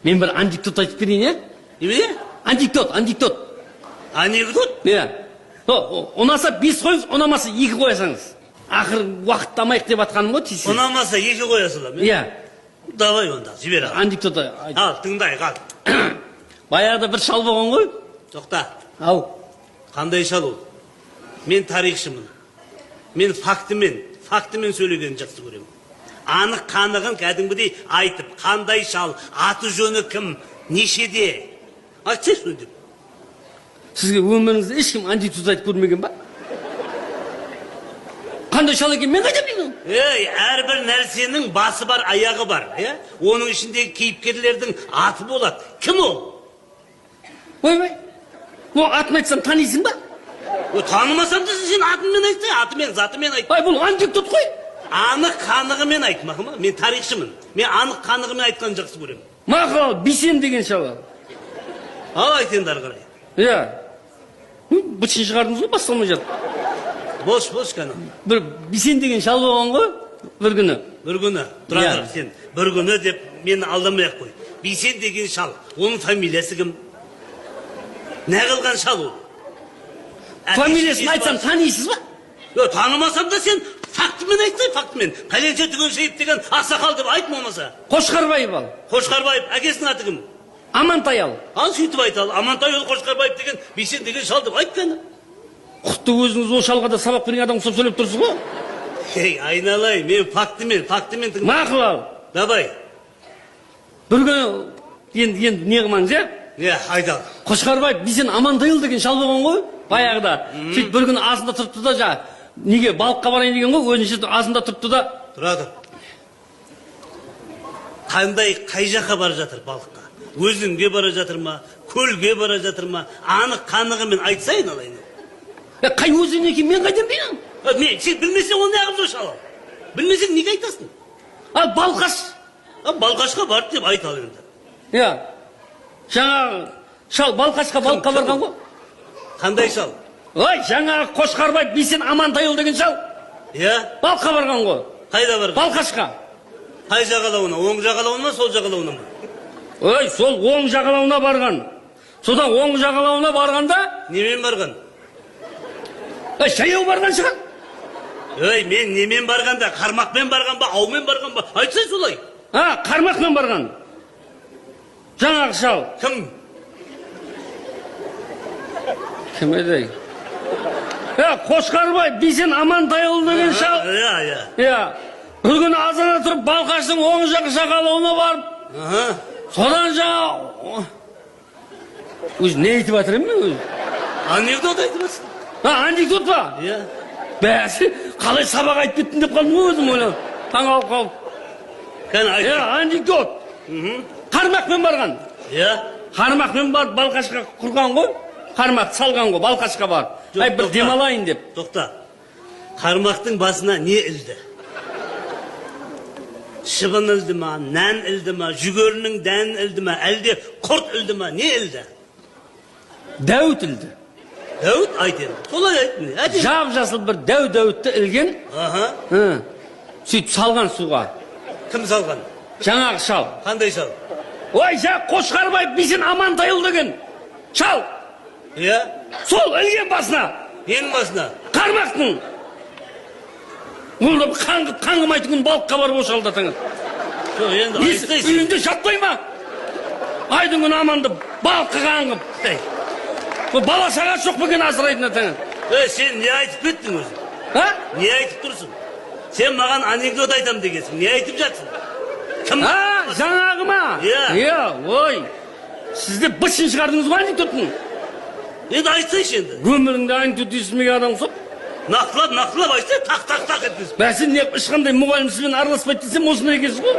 Мен бір анекдот айтып берейін, е? Неме? Анекдот. Анекдот? Иә. Ұнаса 5 қойыңыз, ұнамаса 2 қоясаңыз. Ақыр уақыттамайық деп атқаным ғой, тисе. Ұнамаса 2 қоясың ба? Иә. Давай онда, жібер ал. Анекдот Ал, тыңдайық, ал. Баяғыда бір шал болған ғой. Тоқта. Ау. Қандай шал ол? Мен тарихшымын. Мен фактімен сөйлегенін жақсы көремін. Анық қанығын кәдімгідей айтып, қандай шал, аты жөні кім, нешеде. Айтсайшы деп. Сізге өміріңізде ешкім анекдот айтып көрмеген ба? Қандай шал екен, мен қайда білемін? Әрбір нәрсенің басы бар, аяғы бар. Оның ішіндегі кейіпкерлердің аты болады. Кім ол? Ойбай, атын айтсам танисың ба? Танымасам да сен атымен айтсай, атымен, затымен айт. Бұл анекдот қой. Анық қанығымен айт, мақұл ма? Мен тарихшымын. Мен анық қанығымен айтқанын жақсы көремін. Мақұл, Бисен деген шал. Ал айт енді ары қарай. Иә. Бытшын шығардыңыз ғой, басталмай жатыр. Бош кәні. Бір Бисен деген шал болған ғой, бір күні. Бір күні, тұра сен. Бір күні деп мені алдамай-ақ қой. Бисен деген шал, оның фамилиясы кім? Не қылған шал ол? Фамилиясын айтсам танисыз ба? Танымасам да сен фактімен айтсай, фактімен. Пәленше Түгеншейіп деген ақсақал деп айтма болмаса. Қошқарбаев ал. Қошқарбаев, әкесінің аты кім? Амантай ал. Ал сөйтіп айт ал. Амантай ол Қошқарбаев деген Бисен деген шал деп айт кәні. Құтты өзіңіз ол шалға да сабақ берген адам ұқсап сөйлеп тұрсыз ғой? Айналай, мен фактімен тыңдаймын. Мақұл ал. Давай. Бір күні енді не қылмаңыз, е? Айдал. Қошқарбаев Бисен Амантайұл деген шал болған ғой, баяғыда. Сөйтіп бір күні азында тұрыпты да, неге балыққа барайын деген ғой, өзінше азында тұрыпты да. Тұрады. Қай жаққа бара жатыр балыққа? Өзенге бара жатыр ма? Көлге бара жатыр ма? Анық қанығымен айтсайын алайын. Қай өзен екен, мен қайдан білемін? Сен білмесең ол неғып сол шал? Білмесең неге айтасың? Ал Балқаш. Балқашқа барды деп айт ал енді. Иә. Жаңағы шал Балқашқа балыққа барған ғой. Қандай шал? Ой, жаңағы Қошқарбаев Бисен Амантайұл деген шал. Иә? Балыққа барған ғой. Қайда барған? Балқашқа. Қай жағалауына? Оң жағалауына ма, сол жағалауына ма? Ой, сол оң жағалауына барған. Содан оң жағалауына барғанда... Немен барған? Жаяу барған шығар. Мен немен барғанда? Қармақпен барған ба, аумен барған ба? Айтсай солай. Қармақпен барған. Жаңағы шал. Кім? Кім еді? Қошқарбаев Бисен Амантайұл деген шал. Иә. Бір күні азана тұрып Балқаштың оң жақ жағалауына барып, содан жаңа... Өзі не айтып атырым мен өзі? Анекдот айтып атсың. Анекдот ба? Иә. Бәсі, қалай сабақ айтып кеттің деп қалдым өзім ойлап. Таң алып қалып. Анекдот. Қармақпен барған. Иә. Қармақпен барып Балқашқа құрған ғой. Қармақ салған ғой, Балқашқа барып. Бір демалайын деп. Тоқта. Қармақтың басына не ілді? Шыбын ілді ма, нән ілді ма, жүгерінің дән ілді ма, әлде құрт ілді ма, не ілді? Дәуіт ілді. Дәуіт айтын. Солай айтын. Жап-жасыл бір дәуітті ілген. Сөйтіп салған суға. Кім салған? Жаңағы шал. Қандай шал? Ой, Қошқарбаев Бисен Амантайұл деген шал. Иә? Сол ілген басына. Ненің басына? Қармақтың. Олда қаңғымайтын күн балыққа барып ошалдатыңыз. Үйінде жатпай ма? Айдың күн аманды балыққа қаңғып. Бала шаға жоқ бөкен асырайтын атаңыз. Сен не айтып кеттің өзің? Не айтып тұрсың? Сен маған анекдот айтам дегенсің. Не айтып жатсың? Кім? Жаңағы ма? Иә. Ой, сізде бытшын шығардыңыз ғой анекдотын. Енді айтсайшы енді. Өміріңде анекдот естімеген адам ұқсап. Нақылап айтсай, тақ еттіңіз. Бәсін ешқандай мұғалім сізбен араласпайды десем осындай екенсіз ғой.